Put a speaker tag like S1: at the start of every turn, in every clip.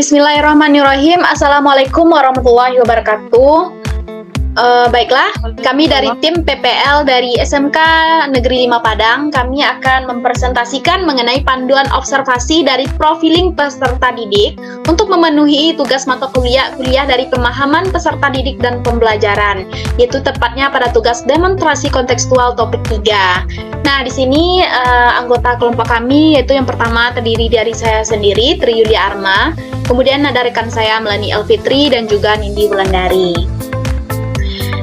S1: Bismillahirrahmanirrahim. Assalamualaikum warahmatullahi wabarakatuh. Baiklah, kami dari tim PPL dari SMK Negeri 5 Padang, kami akan mempresentasikan mengenai panduan observasi dari profiling peserta didik untuk memenuhi tugas mata kuliah dari pemahaman peserta didik dan pembelajaran, yaitu tepatnya pada tugas demonstrasi kontekstual topik 3. Nah, di sini anggota kelompok kami yaitu yang pertama terdiri dari saya sendiri, Tri Yulia Arma, kemudian ada rekan saya Melani Elfitri dan juga Nindi Wulandari.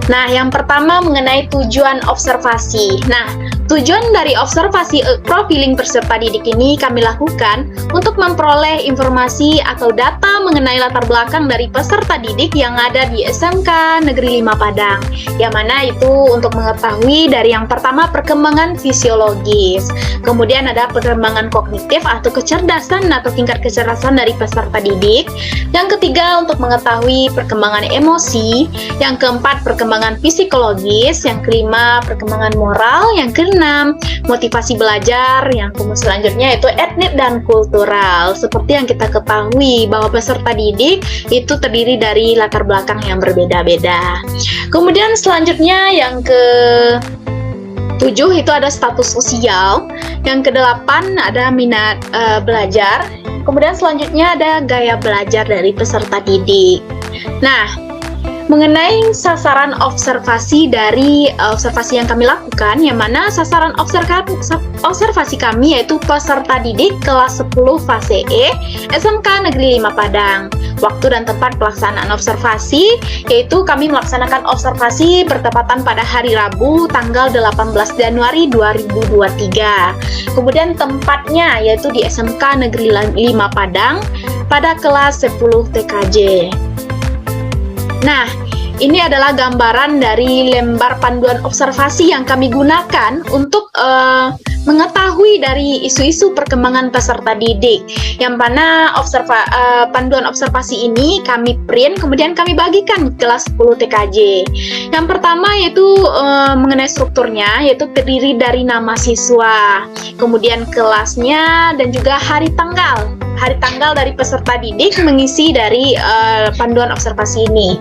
S1: Nah, yang pertama mengenai tujuan observasi. Nah, tujuan dari observasi profiling peserta didik ini kami lakukan untuk memperoleh informasi atau data mengenai latar belakang dari peserta didik yang ada di SMK Negeri 5 Padang. Yang mana itu untuk mengetahui dari yang pertama perkembangan fisiologis, kemudian ada perkembangan kognitif atau kecerdasan atau tingkat kecerdasan dari peserta didik. Yang ketiga untuk mengetahui perkembangan emosi, yang keempat perkembangan psikologis, yang kelima perkembangan moral, yang keenam motivasi belajar, yang selanjutnya itu etnik dan kultural. Seperti yang kita ketahui bahwa peserta didik itu terdiri dari latar belakang yang berbeda-beda. Kemudian selanjutnya yang ke-7 itu ada status sosial, yang ke-8 ada minat belajar, kemudian selanjutnya ada gaya belajar dari peserta didik. Nah, mengenai sasaran observasi dari observasi yang kami lakukan, yang mana sasaran observasi kami yaitu peserta didik kelas 10 fase E SMK Negeri 5 Padang. Waktu dan tempat pelaksanaan observasi yaitu kami melaksanakan observasi bertepatan pada hari Rabu tanggal 18 Januari 2023. Kemudian tempatnya yaitu di SMK Negeri 5 Padang pada kelas 10 TKJ. Nah, ini adalah gambaran dari lembar panduan observasi yang kami gunakan untuk mengetahui dari isu-isu perkembangan peserta didik. Yang mana panduan observasi ini kami print, kemudian kami bagikan kelas 10 TKJ. Yang pertama yaitu mengenai strukturnya, yaitu terdiri dari nama siswa, kemudian kelasnya, dan juga hari tanggal dari peserta didik mengisi dari panduan observasi ini.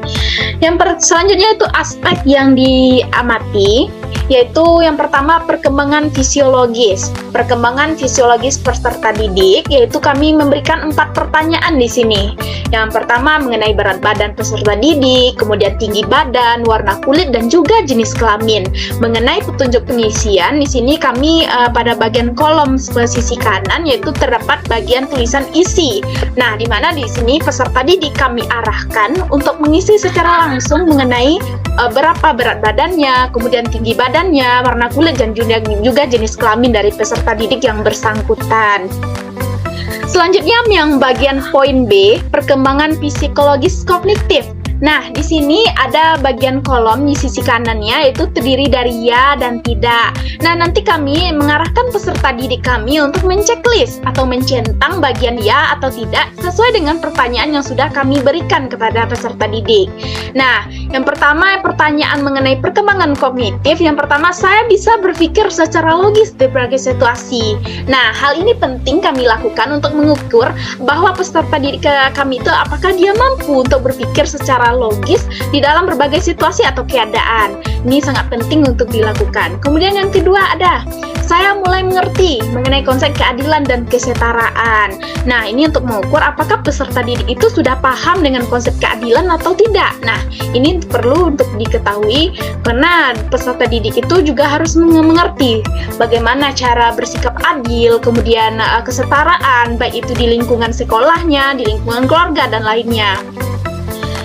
S1: Yang selanjutnya itu aspek yang diamati, yaitu yang pertama perkembangan fisiologis. Perkembangan fisiologis peserta didik, yaitu kami memberikan 4 pertanyaan di sini. Yang pertama mengenai berat badan peserta didik, kemudian tinggi badan, warna kulit, dan juga jenis kelamin. Mengenai petunjuk pengisian, di sini kami pada bagian kolom sisi kanan yaitu terdapat bagian tulisan isi. Nah, di mana di sini peserta didik kami arahkan untuk mengisi secara langsung mengenai berapa berat badannya, kemudian tinggi badannya, warna kulit, dan juga jenis kelamin dari peserta didik yang bersangkutan. Selanjutnya yang bagian poin B, perkembangan psikologis kognitif. Nah, di sini ada bagian kolom di sisi kanannya yaitu terdiri dari ya dan tidak. Nah, nanti kami mengarahkan peserta didik kami untuk menceklis atau mencentang bagian ya atau tidak sesuai dengan pertanyaan yang sudah kami berikan kepada peserta didik. Nah, yang pertama pertanyaan mengenai perkembangan kognitif. Yang pertama, saya bisa berpikir secara logis di berbagai situasi. Nah, hal ini penting kami lakukan untuk mengukur bahwa peserta didik kami itu apakah dia mampu untuk berpikir secara logis di dalam berbagai situasi atau keadaan. Ini sangat penting untuk dilakukan. Kemudian yang kedua ada, saya mulai mengerti mengenai konsep keadilan dan kesetaraan. Nah, ini untuk mengukur apakah peserta didik itu sudah paham dengan konsep keadilan atau tidak. Nah, ini perlu untuk diketahui karena peserta didik itu juga harus mengerti bagaimana cara bersikap adil, kemudian kesetaraan, baik itu di lingkungan sekolahnya, di lingkungan keluarga, dan lainnya.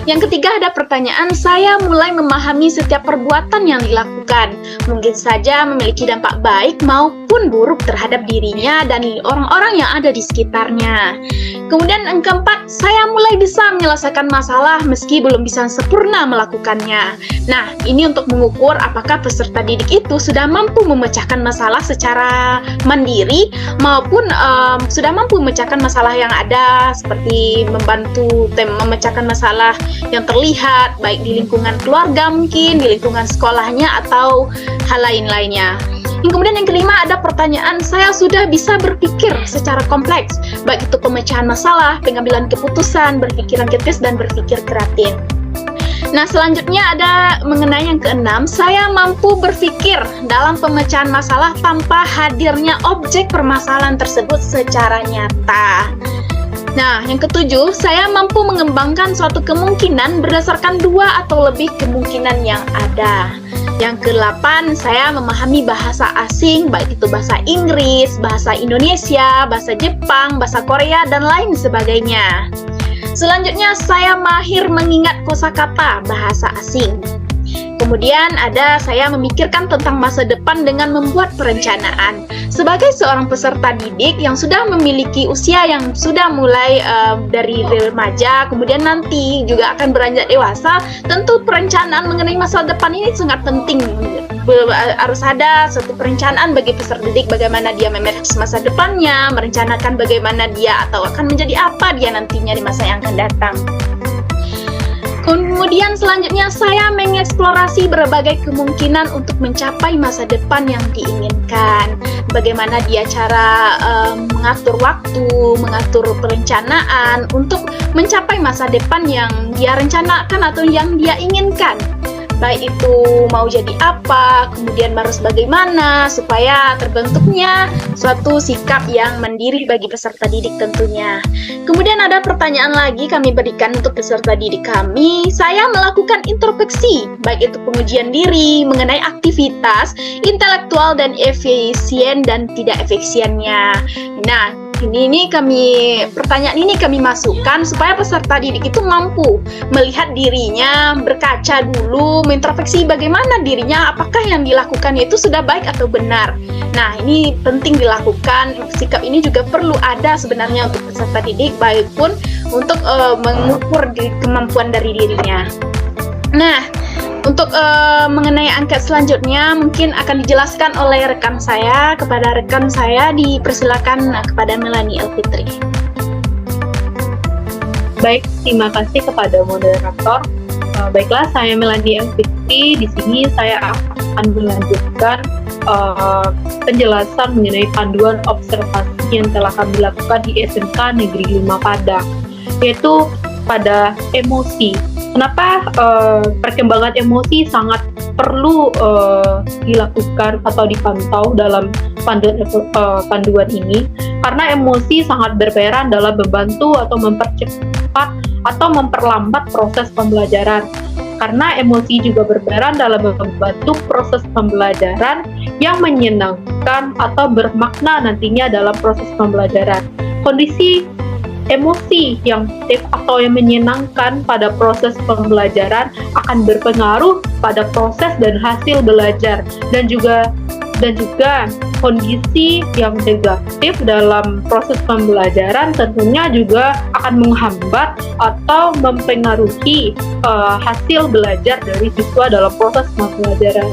S1: Yang ketiga ada pertanyaan, saya mulai memahami setiap perbuatan yang dilakukan. Mungkin saja memiliki dampak baik maupun buruk terhadap dirinya dan orang-orang yang ada di sekitarnya. Kemudian yang keempat, saya mulai bisa menyelesaikan masalah meski belum bisa sempurna melakukannya. Nah, ini untuk mengukur apakah peserta didik itu sudah mampu memecahkan masalah secara mandiri maupun sudah mampu memecahkan masalah yang ada, seperti membantu memecahkan masalah yang terlihat baik di lingkungan keluarga mungkin, di lingkungan sekolahnya, atau hal lain-lainnya. Yang kemudian yang kelima ada pertanyaan, saya sudah bisa berpikir secara kompleks, baik itu pemecahan masalah, pengambilan keputusan, berpikiran kritis, dan berpikir kreatif. Nah, selanjutnya ada mengenai yang keenam, saya mampu berpikir dalam pemecahan masalah tanpa hadirnya objek permasalahan tersebut secara nyata. Nah, yang ketujuh, saya mampu mengembangkan suatu kemungkinan berdasarkan 2 atau lebih kemungkinan yang ada. Yang ke-8, saya memahami bahasa asing, baik itu bahasa Inggris, bahasa Indonesia, bahasa Jepang, bahasa Korea, dan lain sebagainya. Selanjutnya, saya mahir mengingat kosakata bahasa asing. Kemudian ada saya memikirkan tentang masa depan dengan membuat perencanaan. Sebagai seorang peserta didik yang sudah memiliki usia yang sudah mulai dari remaja, kemudian nanti juga akan beranjak dewasa, tentu perencanaan mengenai masa depan ini sangat penting. Harus ada suatu perencanaan bagi peserta didik, bagaimana dia memanage masa depannya, merencanakan bagaimana dia atau akan menjadi apa dia nantinya di masa yang akan datang. Kemudian selanjutnya saya mengeksplorasi berbagai kemungkinan untuk mencapai masa depan yang diinginkan. Bagaimana dia cara mengatur waktu, mengatur perencanaan untuk mencapai masa depan yang dia rencanakan atau yang dia inginkan. Baik itu mau jadi apa, kemudian harus bagaimana supaya terbentuknya suatu sikap yang mandiri bagi peserta didik tentunya. Kemudian ada pertanyaan lagi kami berikan untuk peserta didik kami. Saya melakukan introspeksi, baik itu pengujian diri mengenai aktivitas intelektual dan efisien dan tidak efisiennya. Nah, pertanyaan ini kami masukkan supaya peserta didik itu mampu melihat dirinya, berkaca dulu, mengintrospeksi bagaimana dirinya, apakah yang dilakukan itu sudah baik atau benar. Nah, ini penting dilakukan. Sikap ini juga perlu ada sebenarnya untuk peserta didik, baik pun untuk mengukur kemampuan dari dirinya. Nah, untuk mengenai angket selanjutnya mungkin akan dijelaskan oleh rekan saya. Kepada rekan saya dipersilakan kepada Melanie Elfitri.
S2: Baik, terima kasih kepada moderator. Baiklah, saya Melanie Elfitri. Di sini saya akan melanjutkan penjelasan mengenai panduan observasi yang telah kami lakukan di SMK Negeri 5 Padang, yaitu pada emosi. Kenapa perkembangan emosi sangat perlu dilakukan atau dipantau dalam panduan ini? Karena emosi sangat berperan dalam membantu atau mempercepat atau memperlambat proses pembelajaran. Karena emosi juga berperan dalam membantu proses pembelajaran yang menyenangkan atau bermakna nantinya dalam proses pembelajaran. Kondisi emosi yang positif atau yang menyenangkan pada proses pembelajaran akan berpengaruh pada proses dan hasil belajar, dan juga kondisi yang negatif dalam proses pembelajaran tentunya juga akan menghambat atau mempengaruhi hasil belajar dari siswa dalam proses pembelajaran.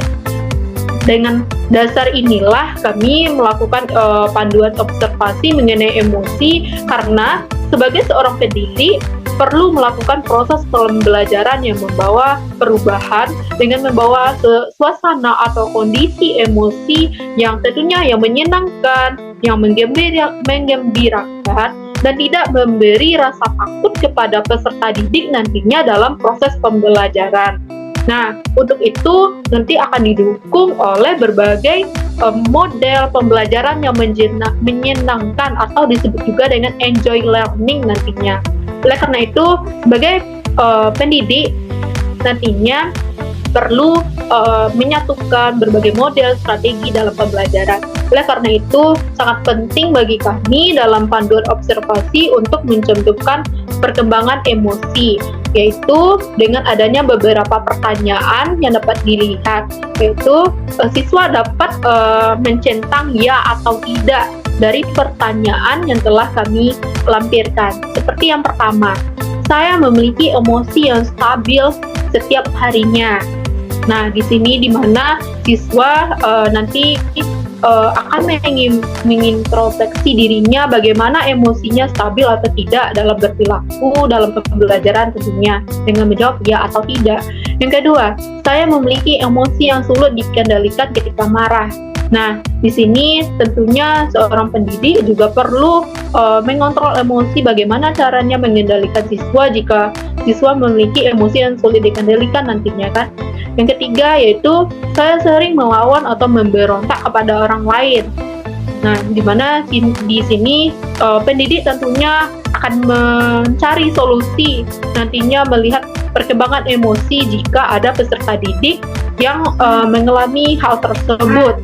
S2: Dengan dasar inilah kami melakukan panduan observasi mengenai emosi, karena sebagai seorang pendidik perlu melakukan proses pembelajaran yang membawa perubahan dengan membawa suasana atau kondisi emosi yang tentunya yang menyenangkan, yang menggembirakan, dan tidak memberi rasa takut kepada peserta didik nantinya dalam proses pembelajaran. Nah, untuk itu nanti akan didukung oleh berbagai model pembelajaran yang menyenangkan atau disebut juga dengan enjoy learning nantinya. Oleh karena itu, sebagai pendidik nantinya perlu menyatukan berbagai model strategi dalam pembelajaran. Oleh karena itu, sangat penting bagi kami dalam panduan observasi untuk mencontohkan perkembangan emosi, yaitu dengan adanya beberapa pertanyaan yang dapat dilihat, yaitu siswa dapat mencentang ya atau tidak dari pertanyaan yang telah kami lampirkan. Seperti yang pertama, saya memiliki emosi yang stabil setiap harinya. Nah, di sini di mana siswa nanti akan mengintrospeksi dirinya bagaimana emosinya stabil atau tidak dalam berperilaku dalam pembelajaran tentunya dengan menjawab ya atau tidak. Yang kedua, saya memiliki emosi yang sulit dikendalikan ketika marah. Nah, di sini tentunya seorang pendidik juga perlu mengontrol emosi, bagaimana caranya mengendalikan siswa jika siswa memiliki emosi yang sulit dikendalikan nantinya kan. Yang ketiga yaitu saya sering melawan atau memberontak kepada orang lain. Nah, di mana di sini pendidik tentunya akan mencari solusi nantinya melihat perkembangan emosi jika ada peserta didik yang mengalami hal tersebut.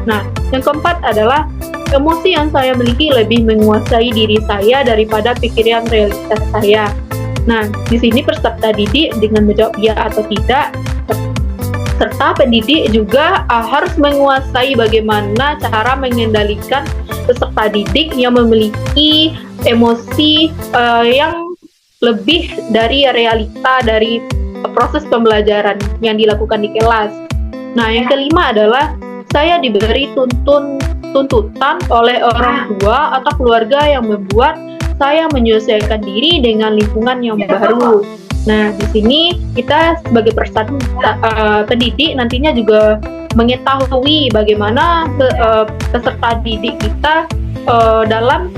S2: Nah, yang keempat adalah emosi yang saya miliki lebih menguasai diri saya daripada pikiran realitas saya. Nah, di sini peserta didik dengan menjawab ya atau tidak, serta pendidik juga harus menguasai bagaimana cara mengendalikan peserta didik yang memiliki emosi yang lebih dari realita dari proses pembelajaran yang dilakukan di kelas. Nah, yang kelima adalah saya diberi tuntutan oleh orang tua atau keluarga yang membuat saya menyesuaikan diri dengan lingkungan yang baru. Nah, di sini kita sebagai pendidik nantinya juga mengetahui bagaimana peserta didik kita dalam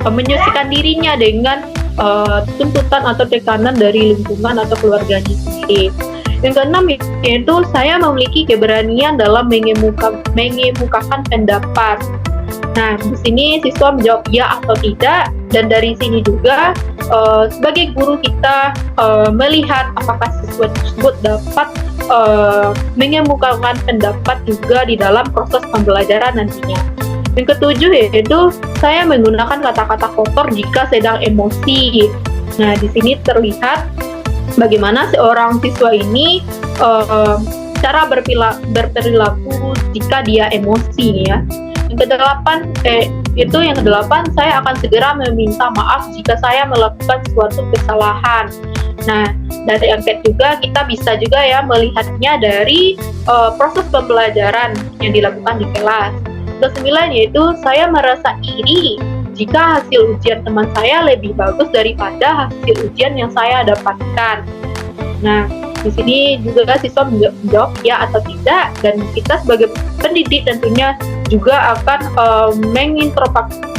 S2: menyesuaikan dirinya dengan tuntutan atau tekanan dari lingkungan atau keluarganya sendiri. Yang keenam yaitu saya memiliki keberanian dalam mengemukakan pendapat. Nah, di sini siswa menjawab ya atau tidak, dan dari sini juga sebagai guru kita melihat apakah siswa tersebut dapat mengemukakan pendapat juga di dalam proses pembelajaran nantinya. Yang ketujuh yaitu saya menggunakan kata-kata kotor jika sedang emosi. Nah, di sini terlihat bagaimana seorang siswa ini cara berperilaku jika dia emosi ya. Yang kedelapan, saya akan segera meminta maaf jika saya melakukan suatu kesalahan. Nah, dari angket juga kita bisa juga ya melihatnya dari proses pembelajaran yang dilakukan di kelas. Ke-9 yaitu saya merasa iri jika hasil ujian teman saya lebih bagus daripada hasil ujian yang saya dapatkan. Nah, di sini juga siswa menjawab ya atau tidak, dan kita sebagai pendidik tentunya juga akan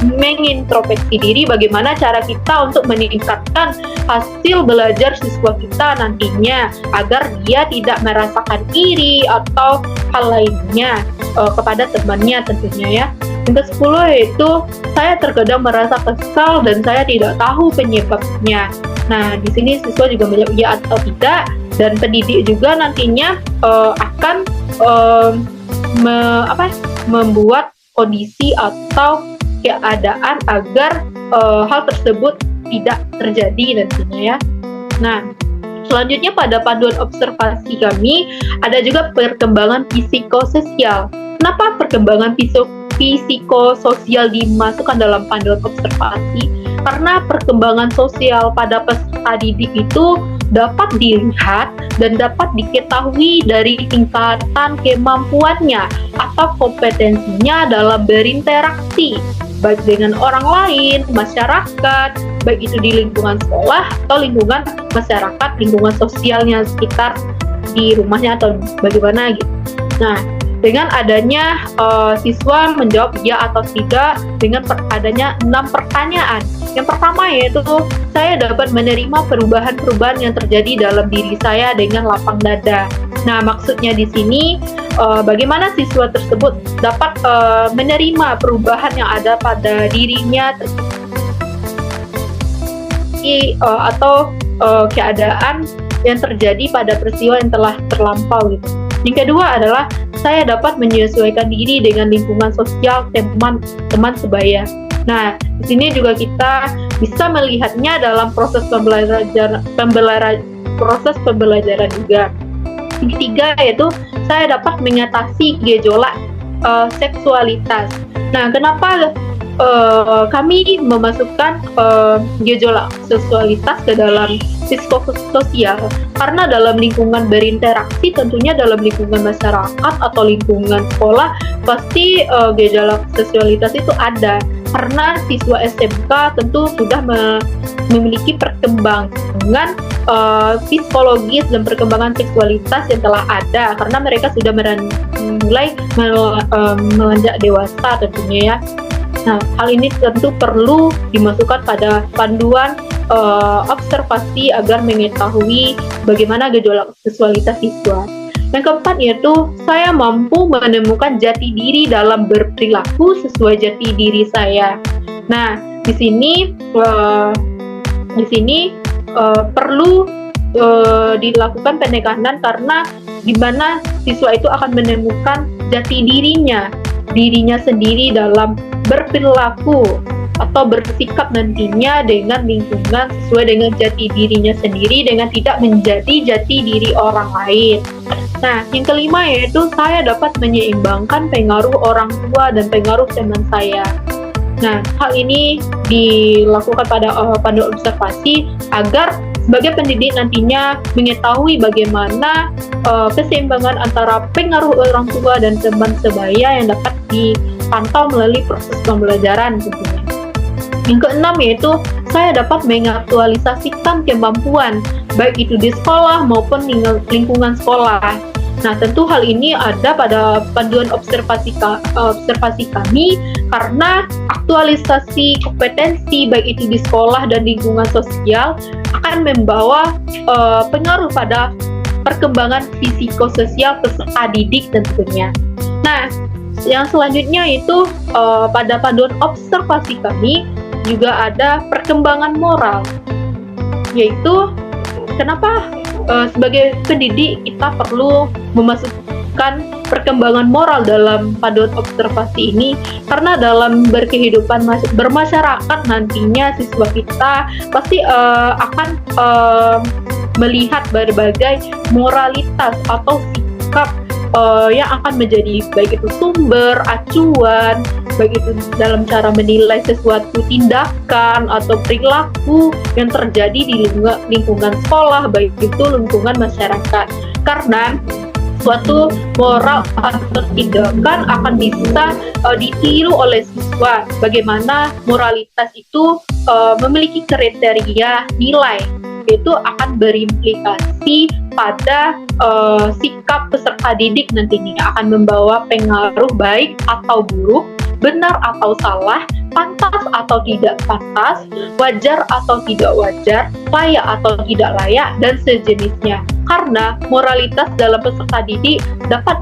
S2: mengintrospeksi diri bagaimana cara kita untuk meningkatkan hasil belajar siswa kita nantinya agar dia tidak merasakan iri atau hal lainnya kepada temannya tentunya ya. Yang ke-10 yaitu saya terkadang merasa kesal dan saya tidak tahu penyebabnya. Nah, di sini siswa juga menjawab ya atau tidak, dan pendidik juga nantinya akan membuat kondisi atau keadaan agar hal tersebut tidak terjadi nantinya ya. Nah, selanjutnya pada panduan observasi kami ada juga perkembangan psikososial. Kenapa perkembangan psikososial dimasukkan dalam panduan observasi? Karena perkembangan sosial pada peserta didik itu dapat dilihat dan dapat diketahui dari tingkatan kemampuannya atau kompetensinya dalam berinteraksi baik dengan orang lain, masyarakat, baik itu di lingkungan sekolah atau lingkungan masyarakat, lingkungan sosialnya sekitar di rumahnya atau bagaimana gitu. Nah, dengan adanya siswa menjawab ya atau tidak dengan adanya 6 pertanyaan. Yang pertama yaitu saya dapat menerima perubahan-perubahan yang terjadi dalam diri saya dengan lapang dada. Nah, maksudnya di sini bagaimana siswa tersebut dapat menerima perubahan yang ada pada dirinya atau keadaan yang terjadi pada peristiwa yang telah terlampau gitu. Yang kedua adalah saya dapat menyesuaikan diri dengan lingkungan sosial teman sebaya. Nah, di sini juga kita bisa melihatnya dalam proses pembelajaran juga. Yang ketiga yaitu saya dapat mengatasi gejolak seksualitas. Nah, kenapa kami memasukkan gejolak seksualitas ke dalam psikososial? Karena dalam lingkungan berinteraksi, tentunya dalam lingkungan masyarakat atau lingkungan sekolah, pasti gejolak seksualitas itu ada. Karena siswa SMK tentu sudah memiliki perkembangan psikologis dan perkembangan seksualitas yang telah ada, karena mereka sudah mulai melonjak dewasa tentunya ya. Nah, hal ini tentu perlu dimasukkan pada panduan observasi agar mengetahui bagaimana gejolak seksualitas siswa. Yang keempat yaitu saya mampu menemukan jati diri dalam berperilaku sesuai jati diri saya. Nah, di sini perlu dilakukan penekanan karena di mana siswa itu akan menemukan jati dirinya sendiri dalam berperilaku atau bersikap nantinya dengan lingkungan sesuai dengan jati dirinya sendiri dengan tidak menjadi jati diri orang lain. Nah, yang kelima yaitu saya dapat menyeimbangkan pengaruh orang tua dan pengaruh teman saya. Nah, hal ini dilakukan pada panduan observasi agar sebagai pendidik nantinya mengetahui bagaimana keseimbangan antara pengaruh orang tua dan teman sebaya yang dapat dipantau melalui proses pembelajaran tentunya. Yang keenam yaitu saya dapat mengaktualisasikan kemampuan baik itu di sekolah maupun lingkungan sekolah. Nah, tentu hal ini ada pada panduan observasi kami karena aktualisasi kompetensi baik itu di sekolah dan lingkungan sosial akan membawa pengaruh pada perkembangan psikososial peserta didik tentunya. Nah, yang selanjutnya itu pada panduan observasi kami juga ada perkembangan moral, yaitu kenapa sebagai pendidik kita perlu memasukkan perkembangan moral dalam panduan observasi ini karena dalam berkehidupan bermasyarakat nantinya siswa kita pasti akan melihat berbagai moralitas atau sikap yang akan menjadi baik itu sumber acuan, baik itu dalam cara menilai sesuatu tindakan atau perilaku yang terjadi di lingkungan sekolah, baik itu lingkungan masyarakat. Karena suatu moral atau tindakan akan bisa ditiru oleh siswa. Bagaimana moralitas itu memiliki kriteria nilai, itu akan berimplikasi pada sikap peserta didik nantinya, akan membawa pengaruh baik atau buruk, benar atau salah, pantas atau tidak pantas, wajar atau tidak wajar, layak atau tidak layak, dan sejenisnya. Karena moralitas dalam peserta didik dapat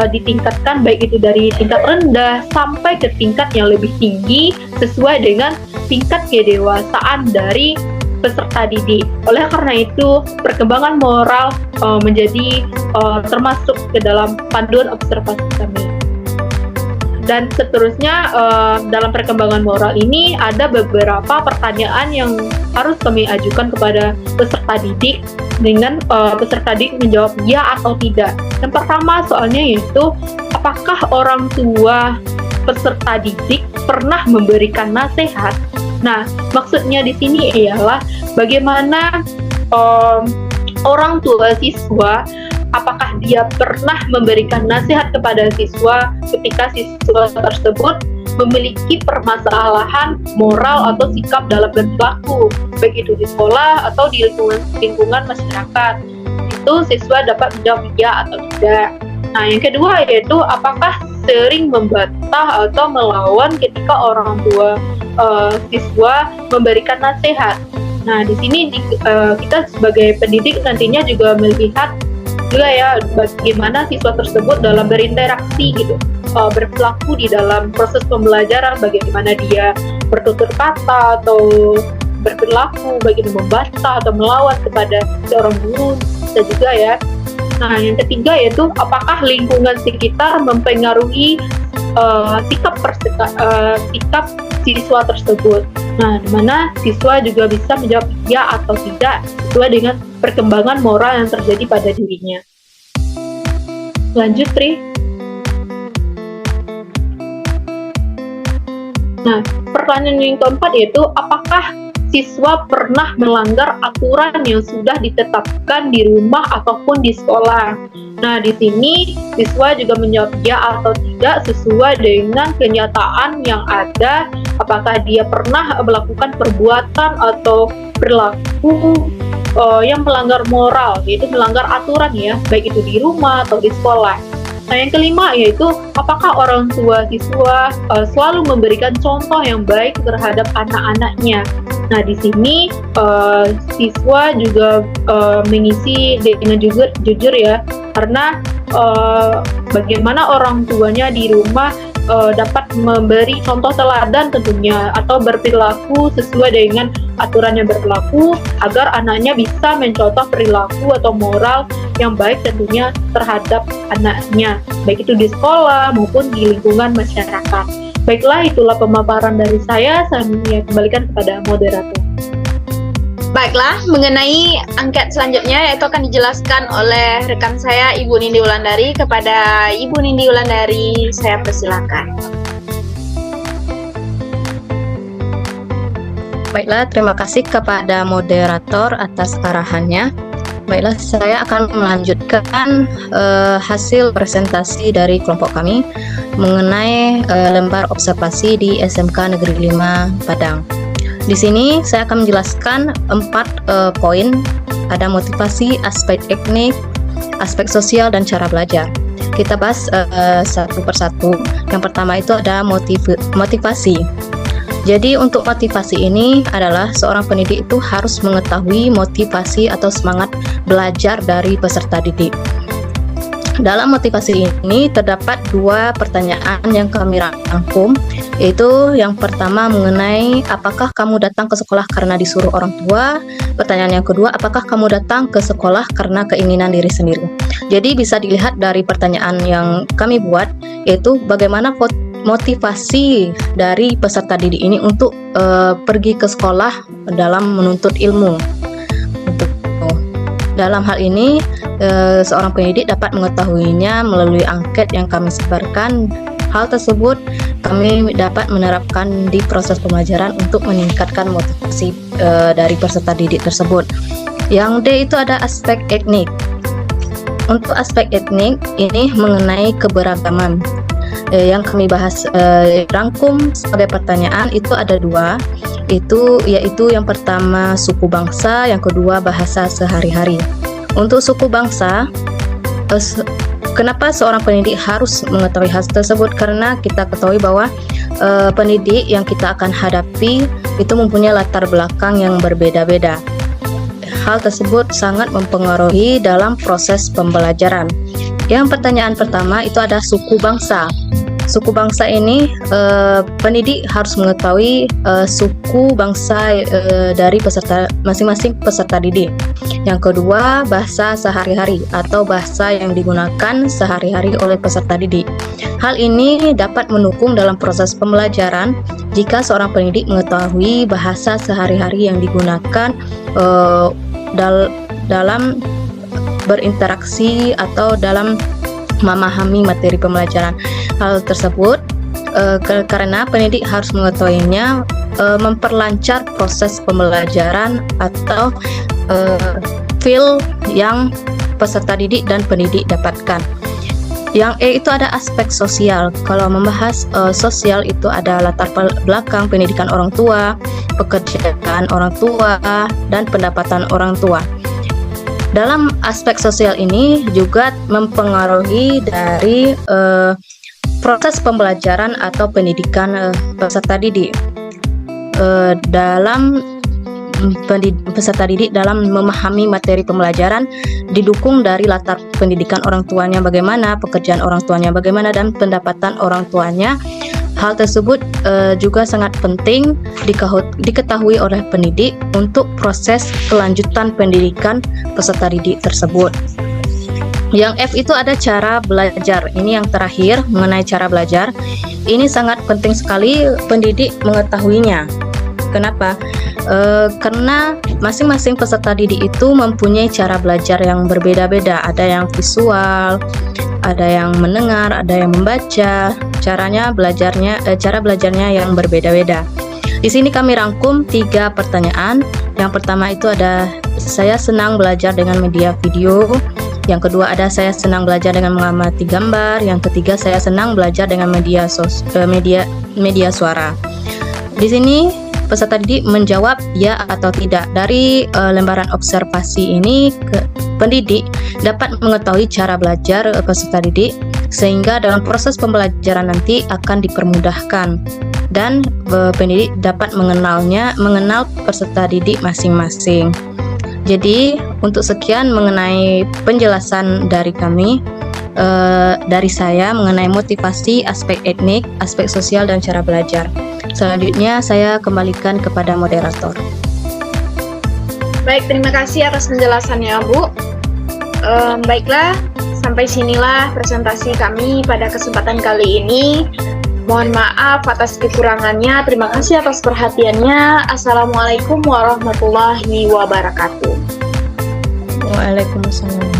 S2: ditingkatkan baik itu dari tingkat rendah sampai ke tingkat yang lebih tinggi sesuai dengan tingkat kedewasaan dari peserta didik. Oleh karena itu, perkembangan moral menjadi termasuk ke dalam panduan observasi kami. Dan seterusnya, dalam perkembangan moral ini ada beberapa pertanyaan yang harus kami ajukan kepada peserta didik dengan peserta didik menjawab ya atau tidak. Yang pertama soalnya yaitu, apakah orang tua peserta didik pernah memberikan nasihat? Nah, maksudnya di sini ialah bagaimana orang tua siswa, apakah dia pernah memberikan nasihat kepada siswa ketika siswa tersebut memiliki permasalahan moral atau sikap dalam berperilaku, baik itu di sekolah atau di lingkungan masyarakat. Itu siswa dapat menjawab ya atau tidak. Nah, yang kedua yaitu apakah sering membantah atau melawan ketika orang tua siswa memberikan nasihat. Nah, di sini kita sebagai pendidik nantinya juga melihat juga ya bagaimana siswa tersebut dalam berinteraksi gitu, berperilaku di dalam proses pembelajaran, bagaimana dia bertutur kata atau berperilaku, bagaimana membantah atau melawan kepada seorang guru, bisa juga ya. Nah, yang ketiga yaitu apakah lingkungan sekitar mempengaruhi sikap siswa tersebut. Nah, di mana siswa juga bisa menjawab ya atau tidak sesuai dengan perkembangan moral yang terjadi pada dirinya. Lanjut, Tri. Nah, pertanyaan yang keempat yaitu apakah siswa pernah melanggar aturan yang sudah ditetapkan di rumah ataupun di sekolah. Nah, di sini siswa juga menjawab ya atau tidak sesuai dengan kenyataan yang ada, apakah dia pernah melakukan perbuatan atau perilaku yang melanggar moral, yaitu melanggar aturan ya, baik itu di rumah atau di sekolah. Nah, yang kelima yaitu apakah orang tua siswa selalu memberikan contoh yang baik terhadap anak-anaknya. Nah, di sini siswa juga mengisi dengan jujur ya, karena bagaimana orang tuanya di rumah dapat memberi contoh teladan tentunya, atau berperilaku sesuai dengan aturan yang berlaku agar anaknya bisa mencontoh perilaku atau moral yang baik tentunya terhadap anaknya, baik itu di sekolah maupun di lingkungan masyarakat. Baiklah, itulah pemaparan dari saya kembalikan kepada moderator.
S1: Baiklah, mengenai angket selanjutnya yaitu akan dijelaskan oleh rekan saya Ibu Nindi Wulandari. Kepada Ibu Nindi Wulandari, saya persilakan.
S3: Baiklah, terima kasih kepada moderator atas arahannya. Baiklah, saya akan melanjutkan hasil presentasi dari kelompok kami mengenai lembar observasi di SMK Negeri 5 Padang. Di sini saya akan menjelaskan 4 poin. Ada motivasi, aspek etnik, aspek sosial, dan cara belajar. Kita bahas satu persatu. Yang pertama itu ada motivasi. Jadi untuk motivasi ini adalah seorang pendidik itu harus mengetahui motivasi atau semangat belajar dari peserta didik. Dalam motivasi ini terdapat 2 pertanyaan yang kami rangkum, yaitu yang pertama mengenai apakah kamu datang ke sekolah karena disuruh orang tua. Pertanyaan yang kedua, apakah kamu datang ke sekolah karena keinginan diri sendiri. Jadi bisa dilihat dari pertanyaan yang kami buat, yaitu bagaimana motivasi dari peserta didik ini untuk pergi ke sekolah dalam menuntut ilmu. Dalam hal ini seorang pendidik dapat mengetahuinya melalui angket yang kami sebarkan. Hal tersebut kami dapat menerapkan di proses pembelajaran untuk meningkatkan motivasi dari peserta didik tersebut. Yang D itu ada aspek etnik. Untuk aspek etnik ini mengenai keberagaman. Yang kami bahas rangkum sebagai pertanyaan itu ada 2, yaitu yang pertama suku bangsa, yang kedua bahasa sehari-hari. Untuk suku bangsa, kenapa seorang pendidik harus mengetahui hal tersebut? Karena kita ketahui bahwa pendidik yang kita akan hadapi itu mempunyai latar belakang yang berbeda-beda. Hal tersebut sangat mempengaruhi dalam proses pembelajaran. Yang pertanyaan pertama itu ada suku bangsa. Suku bangsa ini pendidik harus mengetahui suku bangsa dari masing-masing peserta didik. Yang kedua, bahasa sehari-hari atau bahasa yang digunakan sehari-hari oleh peserta didik. Hal ini dapat mendukung dalam proses pembelajaran jika seorang pendidik mengetahui bahasa sehari-hari yang digunakan dalam berinteraksi atau dalam memahami materi pembelajaran. Hal tersebut karena pendidik harus mengetahuinya memperlancar proses pembelajaran atau feel yang peserta didik dan pendidik dapatkan. Yang E itu ada aspek sosial. Kalau membahas sosial itu ada latar belakang pendidikan orang tua, pekerjaan orang tua, dan pendapatan orang tua. Dalam aspek sosial ini juga mempengaruhi dari proses pembelajaran atau pendidikan peserta didik. Dalam peserta didik dalam memahami materi pembelajaran didukung dari latar pendidikan orang tuanya bagaimana, pekerjaan orang tuanya bagaimana, dan pendapatan orang tuanya. Hal tersebut juga sangat penting diketahui oleh pendidik untuk proses kelanjutan pendidikan peserta didik tersebut. Yang F itu ada cara belajar. Ini yang terakhir mengenai cara belajar. Ini sangat penting sekali pendidik mengetahuinya. Kenapa? Karena masing-masing peserta didik itu mempunyai cara belajar yang berbeda-beda. Ada yang visual, ada yang mendengar, ada yang membaca. Cara belajarnya yang berbeda-beda. Di sini kami rangkum 3 pertanyaan. Yang pertama itu ada saya senang belajar dengan media video. Yang kedua ada saya senang belajar dengan mengamati gambar. Yang ketiga saya senang belajar dengan media suara. Di sini peserta didik menjawab ya atau tidak. Dari lembaran observasi ini, pendidik dapat mengetahui cara belajar peserta didik sehingga dalam proses pembelajaran nanti akan dipermudahkan, dan pendidik dapat mengenal peserta didik masing-masing. Jadi untuk sekian mengenai penjelasan dari kami, dari saya mengenai motivasi, aspek etnik, aspek sosial, dan cara belajar. Selanjutnya saya kembalikan kepada moderator.
S1: Baik, terima kasih atas penjelasannya, Bu. Baiklah, sampai sinilah presentasi kami pada kesempatan kali ini. Mohon maaf atas kekurangannya. Terima kasih atas perhatiannya. Assalamualaikum warahmatullahi wabarakatuh.
S3: Waalaikumsalam.